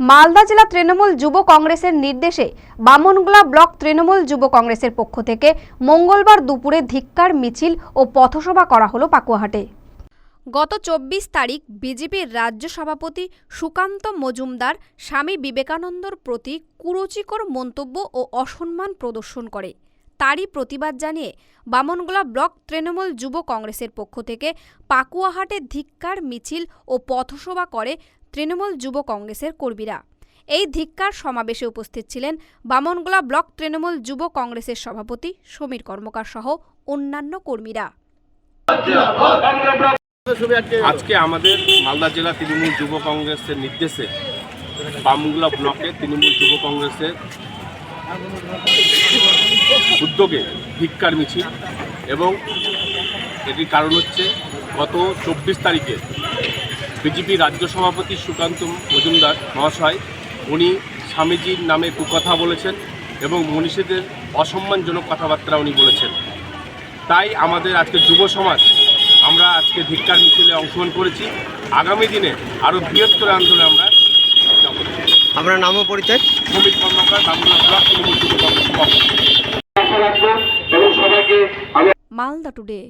মালদা জেলা তৃণমূল যুব কংগ্রেসের নির্দেশে বামনগোলা ব্লক তৃণমূল যুব কংগ্রেসের পক্ষ থেকে মঙ্গলবার দুপুরে ধিক্কার মিছিল ও পথসভা করা হলো পাকুয়াহাটে। গত 24 তারিখ বিজেপির রাজ্য সভাপতি সুকান্ত মজুমদার স্বামী বিবেকানন্দর প্রতি কুরুচিকর মন্তব্য ও অসম্মান প্রদর্শন করে। তারই প্রতিবাদ জানিয়ে বামনগোলা ব্লক তৃণমূল যুব কংগ্রেসের পক্ষ থেকে পাকুয়াহাটে ধিক্কার মিছিল ও পথসভা করে তৃণমূল যুব কংগ্রেসের কর্মীরা। এই ধিক্কার সমাবেশে উপস্থিত ছিলেন বামনগোলা ব্লক তৃণমূল যুব কংগ্রেসের সভাপতি সমীর কর্মকার সহ অন্যান্য কর্মীরা। আজকে আমাদের মালদা জেলা তৃণমূল যুব কংগ্রেসের নির্দেশে বামনগোলা ব্লকে তৃণমূল যুব কংগ্রেসের উদ্যোগে ধিক্কার মিছিল, এবং এটির কারণ হচ্ছে গত 24 তারিখে বিজেপি রাজ্য সভাপতি সুকান্ত মজুমদার মহাশয় উনি স্বামীজির নামে কুকথা বলেছেন এবং মনীষীদের অসম্মানজনক কথাবার্তা উনি বলেছেন। তাই আমাদের আজকে যুব সমাজ আমরা আজকে ধিক্কার মিছিলে অংশগ্রহণ করেছি। আগামী দিনে আরও বৃহত্তর আন্দোলনে আমরা যাব। আপনার নাম ও পরিচয়? সমীর কর্মকার, বাংলা ব্লক তৃণমূল যুব কংগ্রেস। মালদা টুডে।